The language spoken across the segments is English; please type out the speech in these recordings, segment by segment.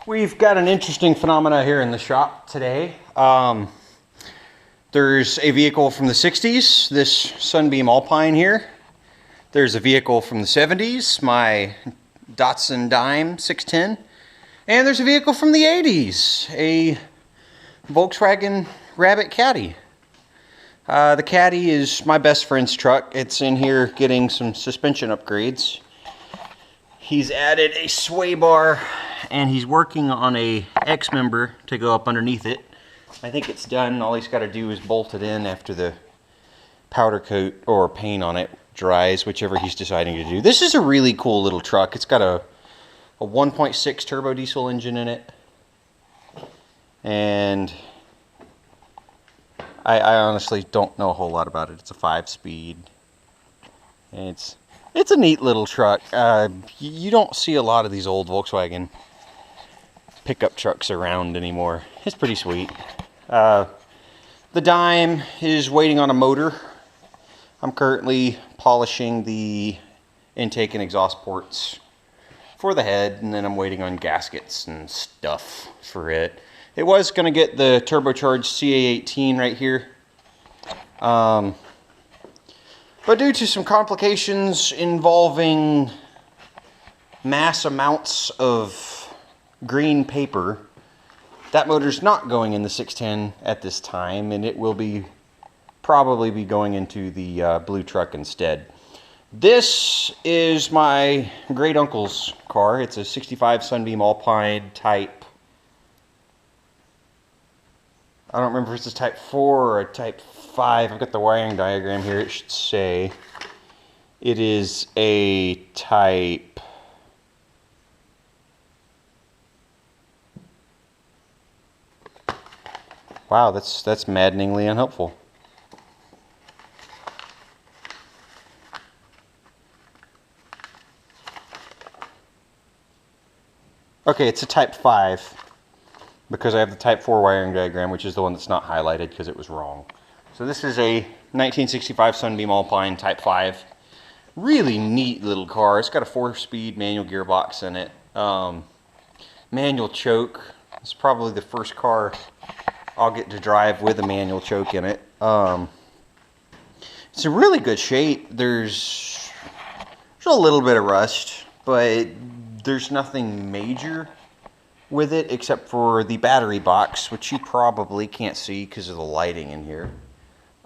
We've got an interesting phenomena here in the shop today. There's a vehicle from the 60s, this Sunbeam Alpine here. There's a vehicle from the 70s, my Datsun Dime 610. And there's a vehicle from the 80s, a Volkswagen Rabbit Caddy. The Caddy is my best friend's truck. It's in here getting some suspension upgrades. He's added a sway bar and he's working on a X member to go up underneath it. I think it's done. All he's got to do is bolt it in after the powder coat or paint on it dries, whichever he's deciding to do. This is a really cool little truck. It's got a 1.6 turbo diesel engine in it. And I honestly don't know a whole lot about it. It's a 5-speed. And it's a neat little truck. You don't see a lot of these old Volkswagen pickup trucks around anymore. It's pretty sweet. The Dime is waiting on a motor. I'm currently polishing the intake and exhaust ports for the head, and then I'm waiting on gaskets and stuff for it. It was going to get the turbocharged CA18 right here. But due to some complications involving mass amounts of green paper, that motor's not going in the 610 at this time, and it will probably be going into the blue truck instead. This is my great uncle's car. It's a 65 Sunbeam Alpine type. I don't remember if it's a type 4 or a type 5. I've got the wiring diagram here. It should say it is a type. Wow, that's maddeningly unhelpful. Okay, it's a type 5 because I have the type 4 wiring diagram, which is the one that's not highlighted because it was wrong. So this is a 1965 Sunbeam Alpine type 5. Really neat little car. It's got a 4-speed manual gearbox in it. Manual choke. It's probably the first car I'll get to drive with a manual choke in it. It's in really good shape. There's a little bit of rust, but there's nothing major with it except for the battery box, which you probably can't see because of the lighting in here.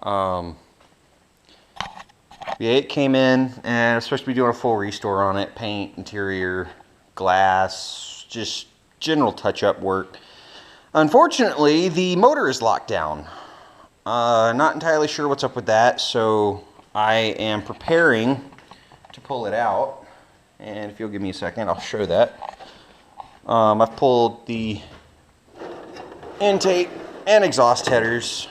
Yeah, it came in and I'm supposed to be doing a full restore on it. Paint, interior, glass, just general touch-up work. Unfortunately, the motor is locked down. Not entirely sure what's up with that, so I am preparing to pull it out. And if you'll give me a second, I'll show that. I've pulled the intake and exhaust headers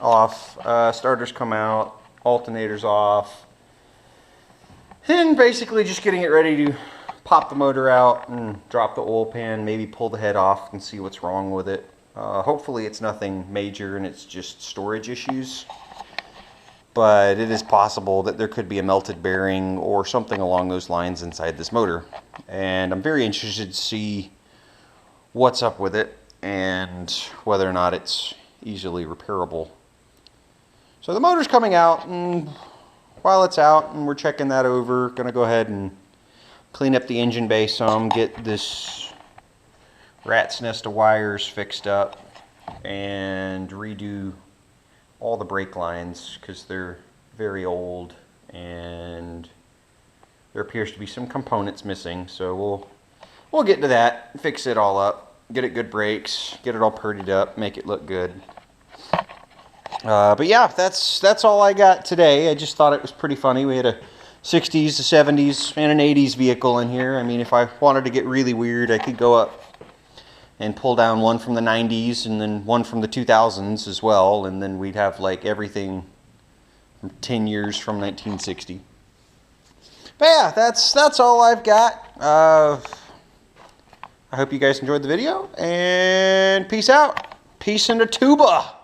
off. Starters come out, alternators off. And basically just getting it ready to pop the motor out and drop the oil pan, maybe pull the head off and see what's wrong with it. Hopefully it's nothing major and it's just storage issues. But it is possible that there could be a melted bearing or something along those lines inside this motor. And I'm very interested to see what's up with it and whether or not it's easily repairable. So the motor's coming out, and while it's out and we're checking that over, going to go ahead and clean up the engine bay some, get this rat's nest of wires fixed up, and redo all the brake lines because they're very old and there appears to be some components missing. So we'll get to that, fix it all up, get it good brakes, get it all purdied up, make it look good. But yeah, that's all I got today. I just thought it was pretty funny. We had a 60s, a 70s, and an 80s vehicle in here. I mean, if I wanted to get really weird, I could go up and pull down one from the 90s and then one from the 2000s as well, and then we'd have like everything from 10 years from 1960. But yeah, that's all I've got. I hope you guys enjoyed the video, and peace out. Peace in the tuba.